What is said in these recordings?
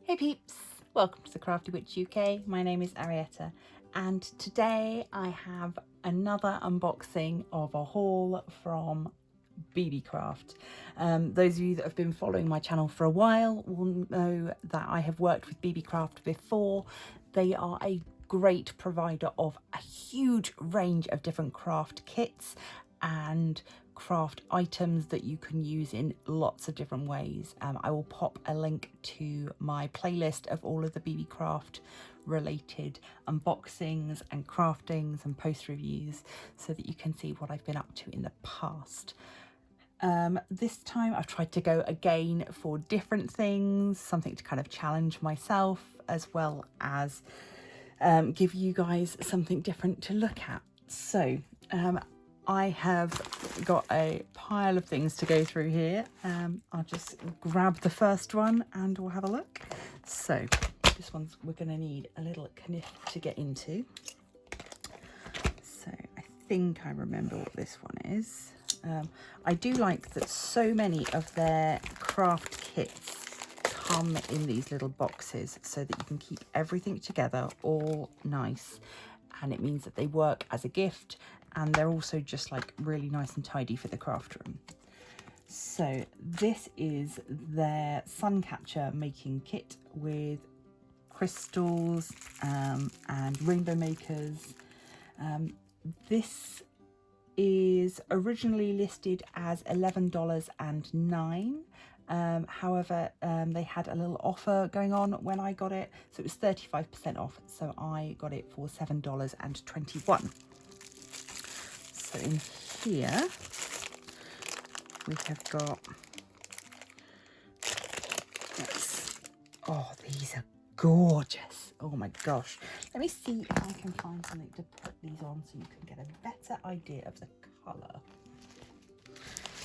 Hey peeps, welcome to the Crafty Witch UK. My name is Arietta and today I have another unboxing of a haul from BeebeeCraft. Those of you that have been following my channel for a while will know that I have worked with BeebeeCraft before. They are a great provider of a huge range of different craft kits and craft items that you can use in lots of different ways. I will pop a link to my playlist of all of the BeebeeCraft related unboxings and craftings and post reviews so that you can see what I've been up to in the past. This time I've tried to go again for different things, something to kind of challenge myself as well as give you guys something different to look at. So I have got a pile of things to go through here. I'll just grab the first one and we'll have a look. So this one's, we're going to need a little kniff to get into. So I think I remember what this one is. I do like that so many of their craft kits come in these little boxes so that you can keep everything together all nice, and it means that they work as a gift and they're also just like really nice and tidy for the craft room. So this is their sun catcher making kit with crystals and rainbow makers. This is originally listed as $11.09. However, they had a little offer going on when I got it, so it was 35% off, so I got it for $7.21. So in here we have got, oh, these are gorgeous. Oh my gosh, let me see if I can find something to put these on so you can get a better idea of the colour.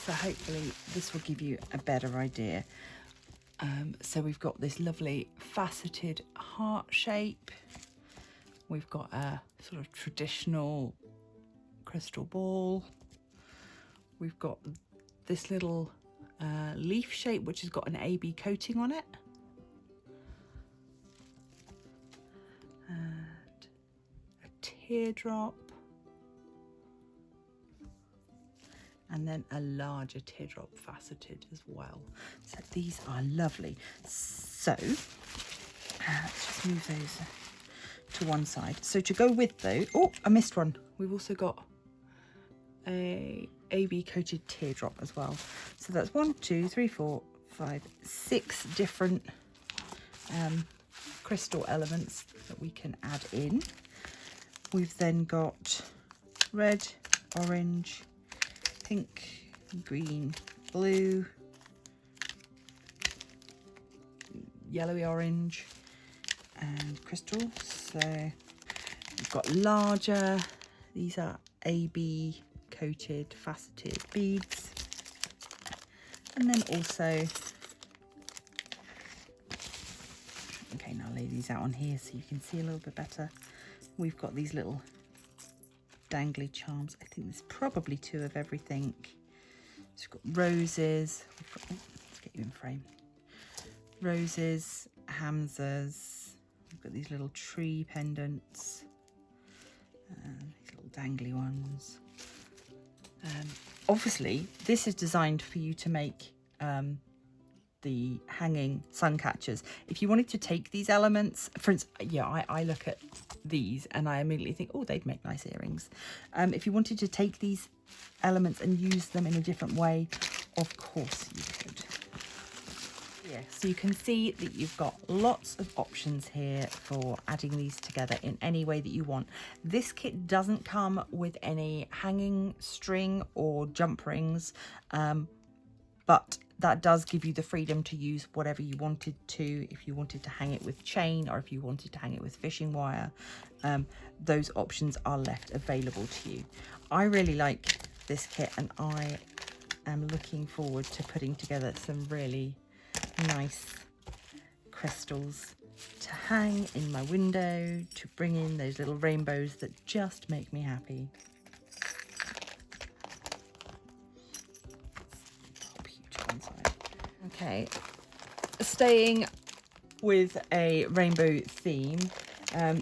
So hopefully this will give you a better idea. So we've got this lovely faceted heart shape. We've got a sort of traditional crystal ball. We've got this little leaf shape which has got an AB coating on it. And a teardrop. And then a larger teardrop faceted as well. So these are lovely. So let's just move those to one side. So to go with those, oh, I missed one. We've also got a AB coated teardrop as well. So that's 1, 2, 3, 4, 5, 6 different crystal elements that we can add in. We've then got red, orange, pink, green, blue, yellowy orange and crystal. So we've got larger, these are AB coated faceted beads, and then also, okay, now I'll lay these out on here so you can see a little bit better. We've got these little dangly charms. I think there's probably 2 of everything. So we've got roses. Oh, let's get you in frame. Roses, hamzas. We've got these little tree pendants. These little dangly ones. Obviously, this is designed for you to make the hanging sun catchers. If you wanted to take these elements, for instance, yeah, I look at these and I immediately think, oh, they'd make nice earrings. If you wanted to take these elements and use them in a different way, of course you could. Yeah, so you can see that you've got lots of options here for adding these together in any way that you want. This kit doesn't come with any hanging string or jump rings, but that does give you the freedom to use whatever you wanted to. If you wanted to hang it with chain or if you wanted to hang it with fishing wire, those options are left available to you. I really like this kit and I am looking forward to putting together some really nice crystals to hang in my window, to bring in those little rainbows that just make me happy. Okay, staying with a rainbow theme.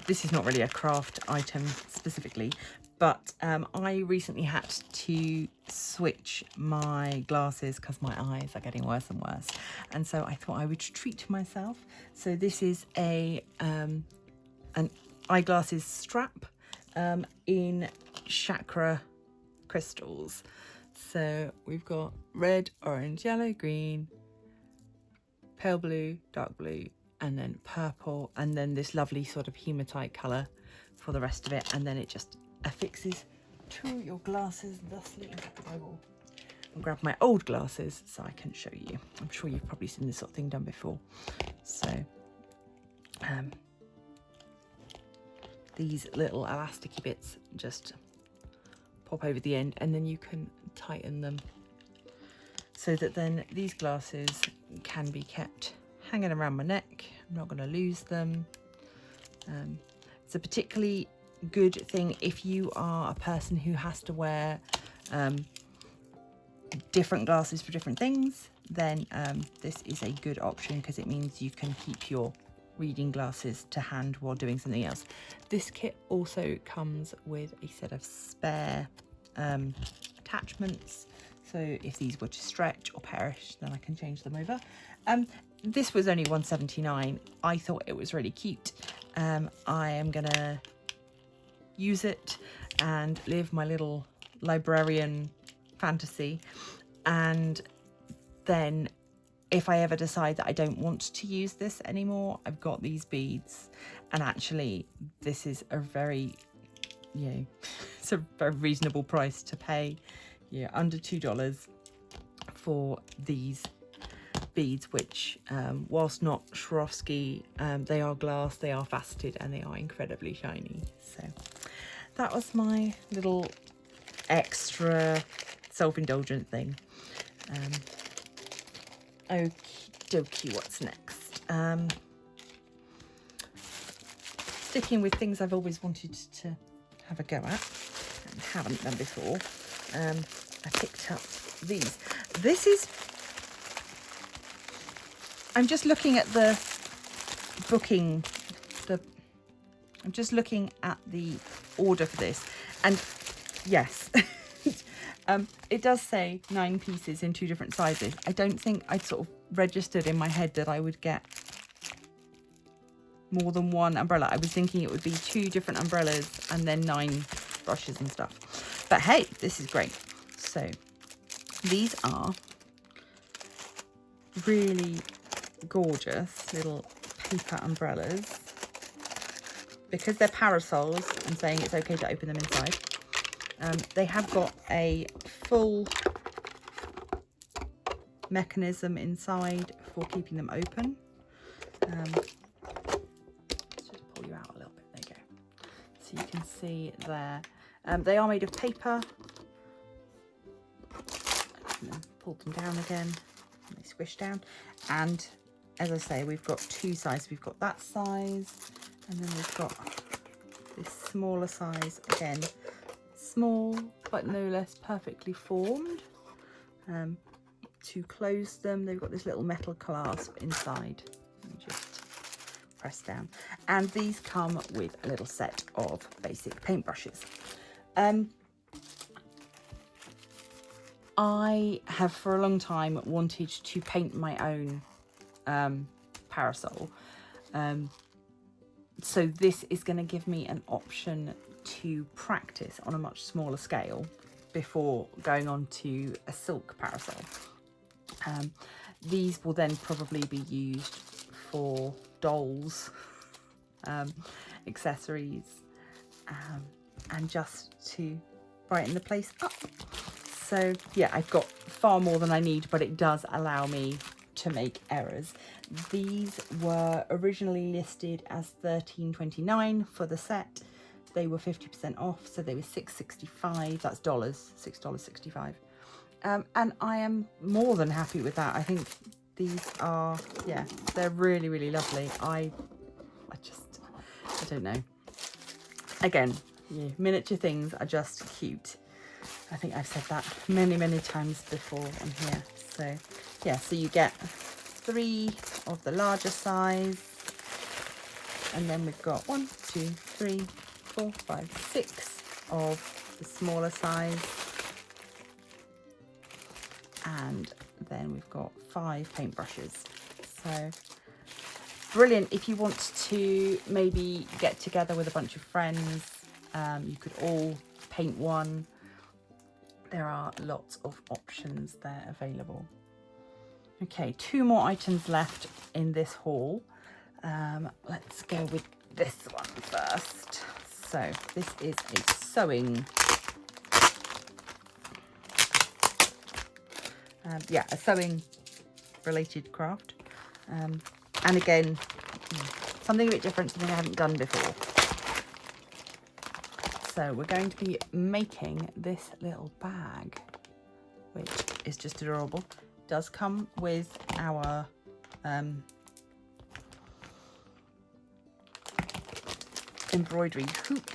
This is not really a craft item specifically, but I recently had to switch my glasses because my eyes are getting worse and worse, and so I thought I would treat myself. So this is an eyeglasses strap in chakra crystals. So we've got red, orange, yellow, green, pale blue, dark blue, and then purple, and then this lovely sort of hematite colour for the rest of it, and then it just affixes to your glasses thusly. In fact, I'll grab my old glasses so I can show you. I'm sure you've probably seen this sort of thing done before. So these little elasticy bits just pop over the end, and then you can tighten them so that then these glasses can be kept hanging around my neck. I'm not going to lose them. It's a particularly good thing if you are a person who has to wear different glasses for different things. Then this is a good option because it means you can keep your reading glasses to hand while doing something else. This kit also comes with a set of spare attachments, so if these were to stretch or perish, then I can change them over. This was only $1.79. I thought it was really cute. I am gonna use it and live my little librarian fantasy, and then if I ever decide that I don't want to use this anymore, I've got these beads, and actually this is a very, you know, it's a very reasonable price to pay. Yeah, under $2 for these beads, which whilst not Swarovski, they are glass, they are faceted, and they are incredibly shiny. So that was my little extra self-indulgent thing. Okie dokie, what's next? Sticking with things I've always wanted to have a go at and haven't done before. I picked up these. This is, I'm just looking at the booking, I'm just looking at the order for this, and yes, it does say 9 pieces in 2 different sizes. I don't think I'd sort of registered in my head that I would get more than one umbrella. I was thinking it would be 2 different umbrellas and then 9 brushes and stuff. But hey, this is great. So these are really gorgeous little paper umbrellas. Because they're parasols, I'm saying it's okay to open them inside. They have got a full mechanism inside for keeping them open. Let's just pull you out a little bit. There you go. So you can see there. They are made of paper. And then pull them down again. And they squish down. And as I say, we've got 2 sizes. We've got that size, and then we've got this smaller size again. Small, but no less perfectly formed. To close them, they've got this little metal clasp inside. And just press down. And these come with a little set of basic paintbrushes. I have for a long time wanted to paint my own parasol. So this is going to give me an option to practice on a much smaller scale before going on to a silk parasol. These will then probably be used for dolls, accessories, and just to brighten the place up. So yeah, I've got far more than I need, but it does allow me to make errors. These were originally listed as $13.29 for the set. They were 50% off, so they were $6.65. That's dollars, $6.65. And I am more than happy with that. I think these are, yeah, they're really, really lovely. I don't know. Again, yeah, miniature things are just cute. I think I've said that many, many times before on here. So yeah, so you get 3 of the larger size, and then we've got 1, 2, 3, 4, 5, 6 of the smaller size, and then we've got 5 paintbrushes. So brilliant if you want to maybe get together with a bunch of friends. You could all paint one. There are lots of options there available. Okay, 2 more items left in this haul. Let's go with this one first. So this is a sewing, a sewing related craft. And again, something a bit different, something I haven't done before. So we're going to be making this little bag, which is just adorable. It does come with our embroidery hoop.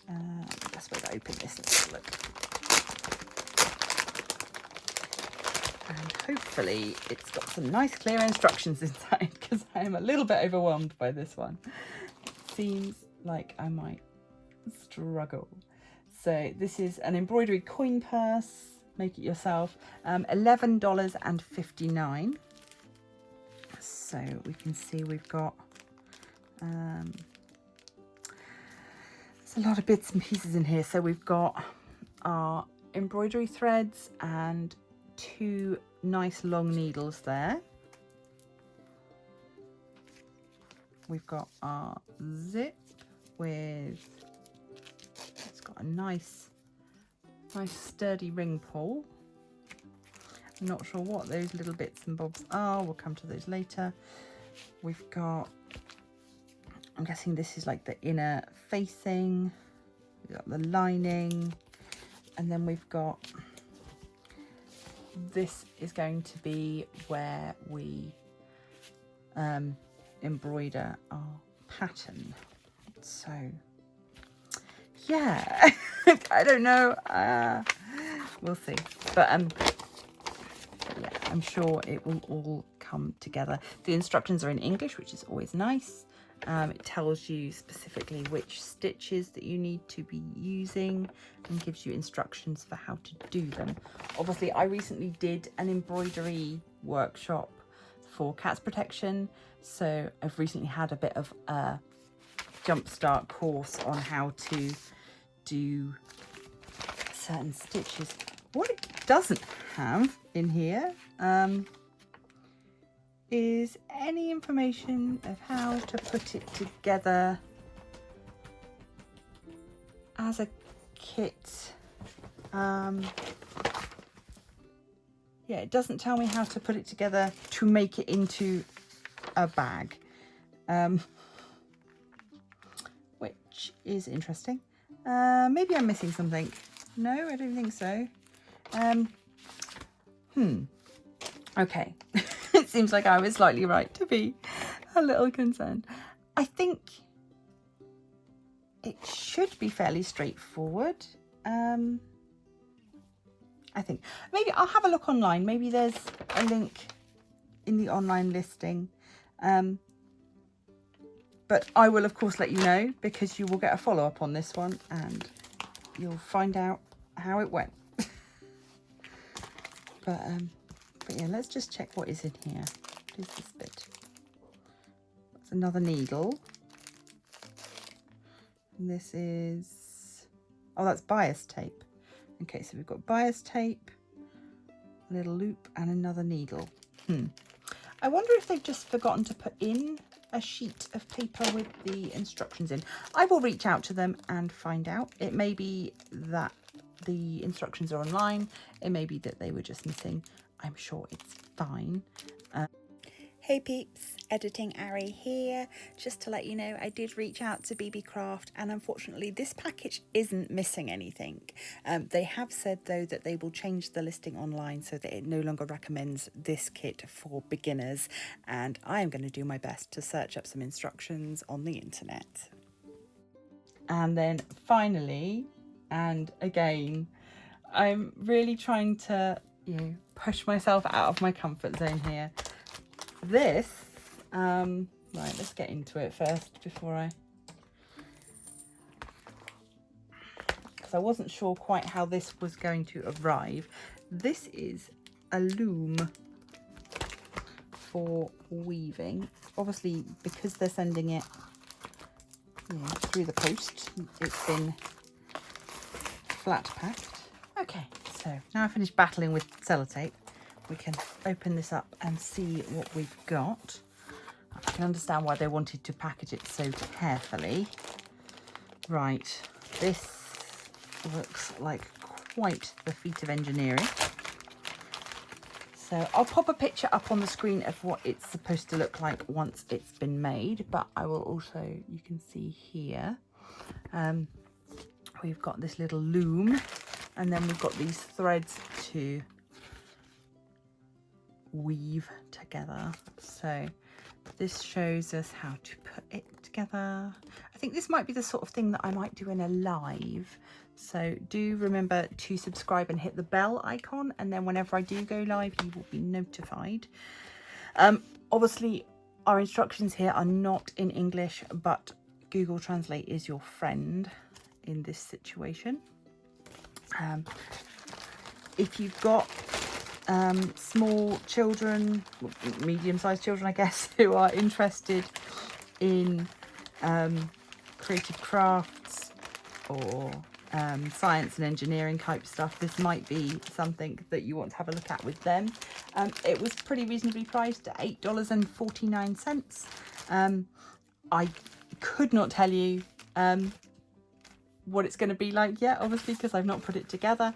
The best way to open this, let's have a look. And hopefully it's got some nice clear instructions inside, because I am a little bit overwhelmed by this one. It seems like I might struggle. So this is an embroidery coin purse, make it yourself, $11.59. So we can see we've got there's a lot of bits and pieces in here. So we've got our embroidery threads and 2 nice long needles there. We've got our zip with, it's got a nice sturdy ring pull. I'm not sure what those little bits and bobs are. We'll come to those later. We've got, I'm guessing this is like the inner facing. We've got the lining, and then we've got, this is going to be where we embroider our pattern. So yeah, I don't know, we'll see, but yeah, I'm sure it will all come together. The instructions are in English, which is always nice. It tells you specifically which stitches that you need to be using and gives you instructions for how to do them. Obviously, I recently did an embroidery workshop for cats protection, so I've recently had a bit of a jumpstart course on how to do certain stitches. What it doesn't have in here is any information of how to put it together as a kit. Yeah, it doesn't tell me how to put it together to make it into a bag, which is interesting. Maybe I'm missing something. No, I don't think so. Okay. It seems like I was slightly right to be a little concerned. I think it should be fairly straightforward. I think maybe I'll have a look online. Maybe there's a link in the online listing. But I will of course let you know, because you will get a follow-up on this one and you'll find out how it went. But yeah, let's just check what is in here. What is this bit? It's another needle. And this is, oh, that's bias tape. Okay, so we've got bias tape, a little loop, and another needle. I wonder if they've just forgotten to put in a sheet of paper with the instructions in. I will reach out to them and find out. It may be that the instructions are online. It may be that they were just missing. I'm sure it's fine. Hey peeps, Editing Ari here. Just to let you know, I did reach out to BeebeeCraft, and unfortunately this package isn't missing anything. They have said though that they will change the listing online so that it no longer recommends this kit for beginners, and I am going to do my best to search up some instructions on the internet. And then finally, and again, I'm really trying to, you know, push myself out of my comfort zone here. this, right, let's get into it first before because I wasn't sure quite how this was going to arrive. This is a loom for weaving. Obviously, because they're sending it, you know, through the post, it's been flat packed. Okay, so now I finished battling with sellotape, we can open this up and see what we've got. I can understand why they wanted to package it so carefully. Right, this looks like quite the feat of engineering. So I'll pop a picture up on the screen of what it's supposed to look like once it's been made, but I will also, you can see here, we've got this little loom, and then we've got these threads to weave together. So this shows us how to put it together. I think this might be the sort of thing that I might do in a live. So do remember to subscribe and hit the bell icon, and then whenever I do go live, you will be notified. Obviously, our instructions here are not in English, but Google Translate is your friend in this situation. If you've got small children, medium-sized children, I guess, who are interested in creative crafts or science and engineering type stuff, this might be something that you want to have a look at with them. It was pretty reasonably priced at $8.49. I could not tell you what it's going to be like yet, obviously, because I've not put it together.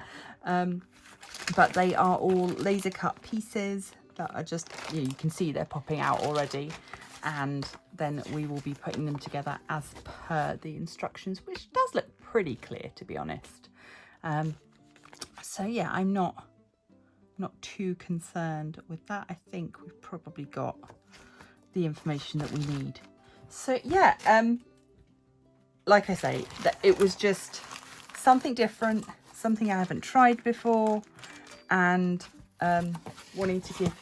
But they are all laser cut pieces that are just, you know, you can see they're popping out already. And then we will be putting them together as per the instructions, which does look pretty clear, to be honest. So yeah, I'm not too concerned with that. I think we've probably got the information that we need. So yeah, like I say, that it was just something different, something I haven't tried before, and wanting to give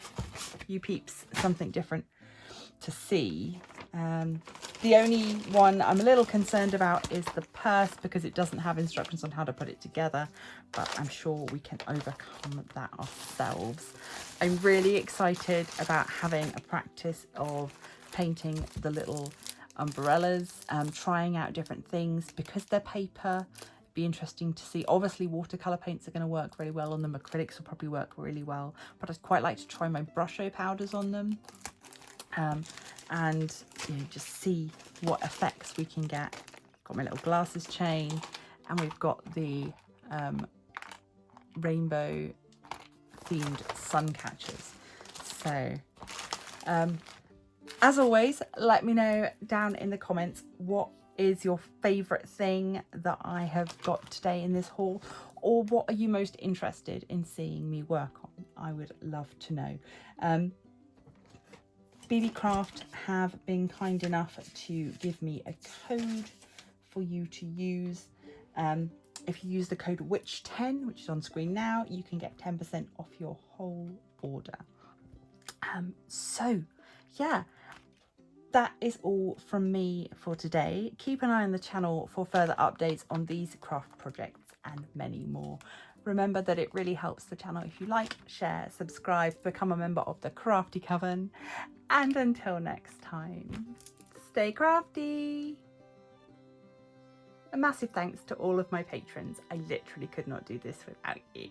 you peeps something different to see. The only one I'm a little concerned about is the purse, because it doesn't have instructions on how to put it together, but I'm sure we can overcome that ourselves. I'm really excited about having a practice of painting the little umbrellas, trying out different things because they're paper. It'd be interesting to see. Obviously watercolor paints are going to work really well on them, acrylics will probably work really well, but I'd quite like to try my brusho powders on them. And you know, just see what effects we can get. Got my little glasses chain, and we've got the rainbow themed sun catchers. So as always, let me know down in the comments what is your favorite thing that I have got today in this haul, or what are you most interested in seeing me work on? I would love to know. BeebeeCraft have been kind enough to give me a code for you to use. If you use the code WITCH10, which is on screen now, you can get 10% off your whole order. So yeah, that is all from me for today. Keep an eye on the channel for further updates on these craft projects and many more. Remember that it really helps the channel if you like, share, subscribe, become a member of the Crafty Coven. And until next time, stay crafty. A massive thanks to all of my patrons. I literally could not do this without you.